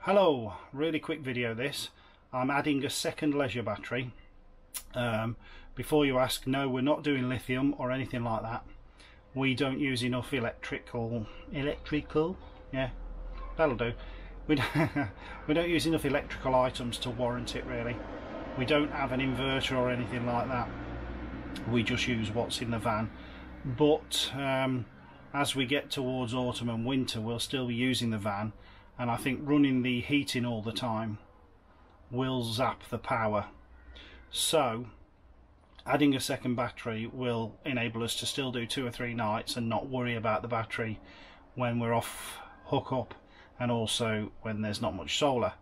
Hello, really quick video this. I'm adding a second leisure battery. Before you ask, no, we're not doing lithium or anything like that. We don't use enough electrical, yeah, that'll do. We don't use enough electrical items to warrant it really. We don't have an inverter or anything like that. We just use what's in the van. But as we get towards autumn and winter, we'll still be using the van. And I think running the heating all the time will zap the power. So adding a second battery will enable us to still do 2 or 3 nights and not worry about the battery when we're off hook up, and also when there's not much solar.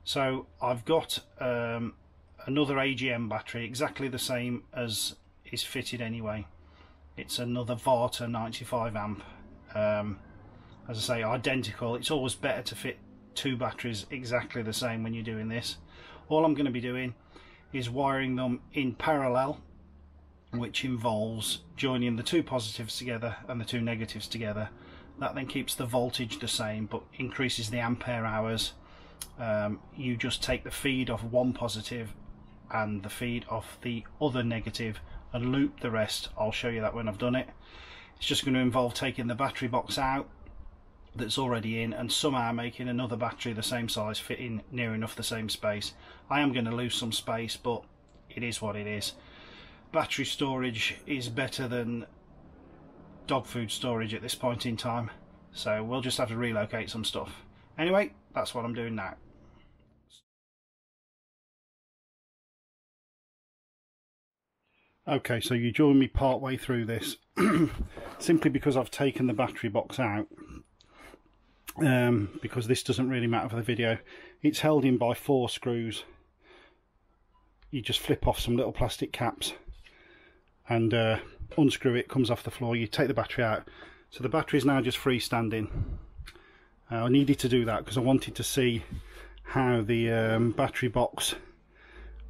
So I've got another AGM battery, exactly the same as is fitted anyway. It's another Varta 95 amp. As I say, identical. It's always better to fit 2 batteries exactly the same when you're doing this. All I'm going to be doing is wiring them in parallel, which involves joining the 2 positives together and the 2 negatives together. That then keeps the voltage the same but increases the ampere hours. You just take the feed of one positive and the feed of the other negative and loop the rest. I'll show you that when I've done it. It's just going to involve taking the battery box out that's already in and somehow making another battery the same size fit in near enough the same space. I am going to lose some space, but it is what it is. Battery storage is better than dog food storage at this point in time, so we'll just have to relocate some stuff. Anyway, that's what I'm doing now. Okay, so you join me part way through this simply because I've taken the battery box out. Because this doesn't really matter for the video. It's held in by 4 screws. You just flip off some little plastic caps and unscrew it, comes off the floor. You take the battery out. So the battery is now just freestanding. I needed to do that because I wanted to see how the battery box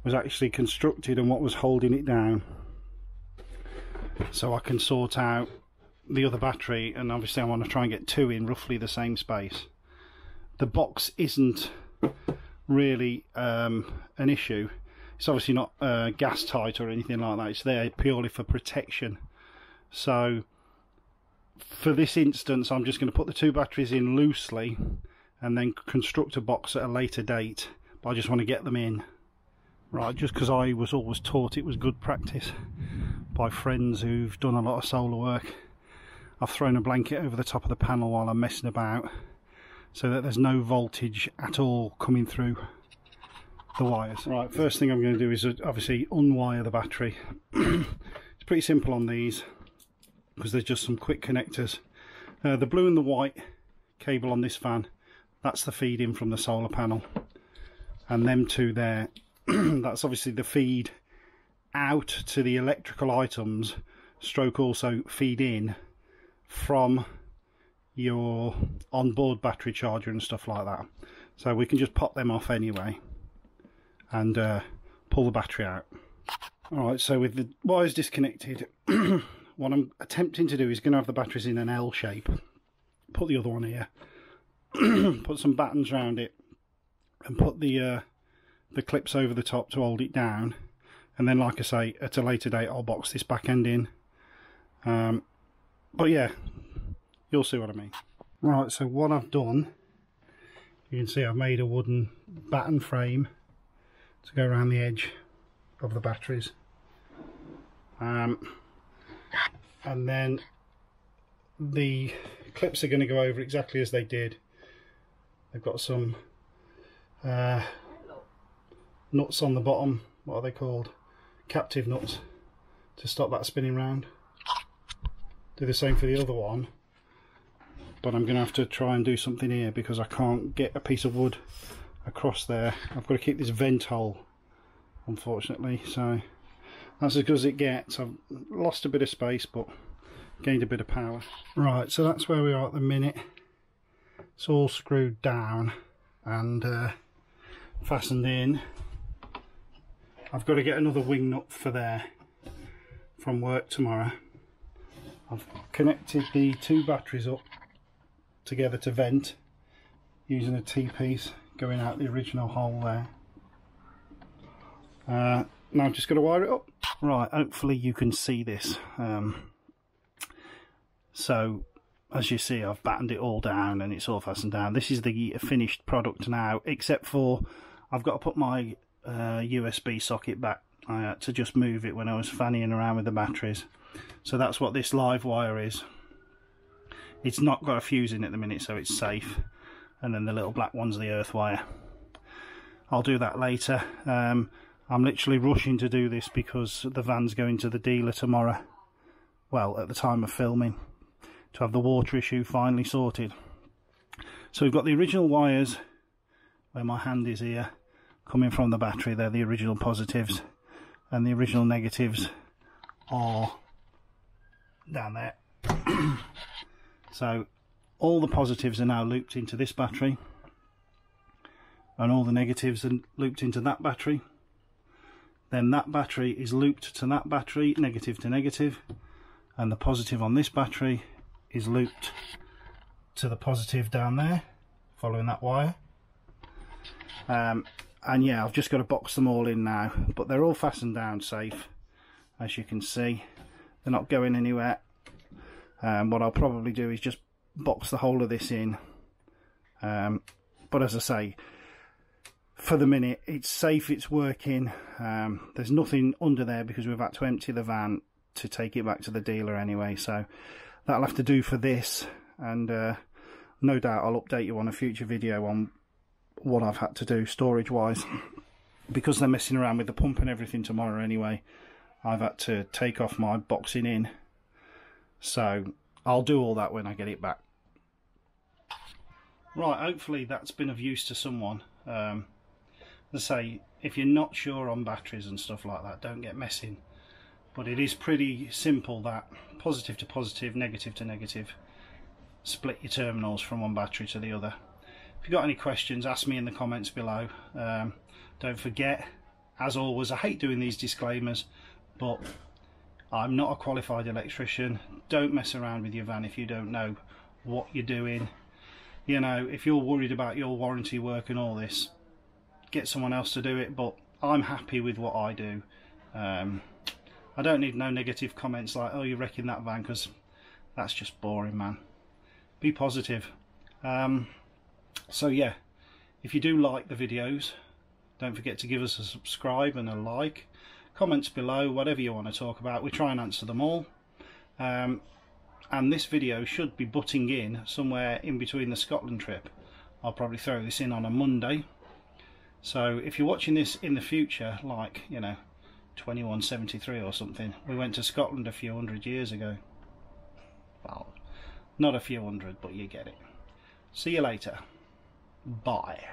was actually constructed and what was holding it down, so I can sort out the other battery. And obviously I want to try and get 2 in roughly the same space. The box isn't really an issue. It's obviously not gas tight or anything like that. It's there purely for protection. So for this instance I'm just going to put the 2 batteries in loosely and then construct a box at a later date, but I just want to get them in. Right, just because I was always taught it was good practice by friends who've done a lot of solar work, I've thrown a blanket over the top of the panel while I'm messing about so that there's no voltage at all coming through the wires. Right, first thing I'm going to do is obviously unwire the battery. It's pretty simple on these because there's just some quick connectors. The blue and the white cable on this fan, that's the feed in from the solar panel, and them 2 there, that's obviously the feed out to the electrical items, stroke also feed in from your onboard battery charger and stuff like that. So we can just pop them off anyway and pull the battery out. Alright, so with the wires disconnected, what I'm attempting to do is going to have the batteries in an L shape. Put the other one here, put some battens around it and put the clips over the top to hold it down, and then like I say, at a later date I'll box this back end in. But yeah, you'll see what I mean. Right, so what I've done, you can see I've made a wooden batten frame to go around the edge of the batteries, and then the clips are going to go over exactly as they did. They've got some nuts on the bottom. What are they called? Captive nuts, to stop that spinning round. Do the same for the other one, but I'm going to have to try and do something here because I can't get a piece of wood across there. I've got to keep this vent hole, unfortunately, so that's as good as it gets. I've lost a bit of space but gained a bit of power. Right, so that's where we are at the minute. It's all screwed down and fastened in. I've got to get another wing nut for there from work tomorrow. I've connected the 2 batteries up together to vent using a T-piece, going out the original hole there. Now I'm just going to wire it up. Right, hopefully you can see this. So as you see, I've battened it all down and it's all fastened down. This is the finished product now, except for I've got to put my USB socket back. I had to just move it when I was fannying around with the batteries. So that's what this live wire is. It's not got a fuse in at the minute, so it's safe. And then the little black one's the earth wire. I'll do that later. I'm literally rushing to do this because the van's going to the dealer tomorrow. Well, at the time of filming, to have the water issue finally sorted. So we've got the original wires, where my hand is here, coming from the battery. They're the original positives, and the original negatives are down there. So all the positives are now looped into this battery, and all the negatives are looped into that battery. Then that battery is looped to that battery, negative to negative, and the positive on this battery is looped to the positive down there, following that wire. And yeah, I've just got to box them all in now, but they're all fastened down safe, as you can see. They're not going anywhere. What I'll probably do is just box the whole of this in, but as I say, for the minute it's safe, it's working. There's nothing under there because we've had to empty the van to take it back to the dealer anyway, so that'll have to do for this. And no doubt I'll update you on a future video on what I've had to do storage wise, because they're messing around with the pump and everything tomorrow anyway. I've had to take off my boxing in, so I'll do all that when I get it back. Right, hopefully that's been of use to someone. As I say, if you're not sure on batteries and stuff like that, don't get messing. But it is pretty simple, that positive to positive, negative to negative. Split your terminals from one battery to the other. If you've got any questions, ask me in the comments below. Don't forget, as always, I hate doing these disclaimers, but I'm not a qualified electrician. Don't mess around with your van if you don't know what you're doing. You know, if you're worried about your warranty work and all this, get someone else to do it, but I'm happy with what I do. I don't need no negative comments like, oh, you're wrecking that van, because that's just boring, man. Be positive. So yeah, if you do like the videos, don't forget to give us a subscribe and a like. Comments below, whatever you want to talk about, we try and answer them all. And this video should be butting in somewhere in between the Scotland trip. I'll probably throw this in on a Monday. So if you're watching this in the future, like, you know, 2173 or something, we went to Scotland a few hundred years ago. Well, not a few hundred, but you get it. See you later. Bye.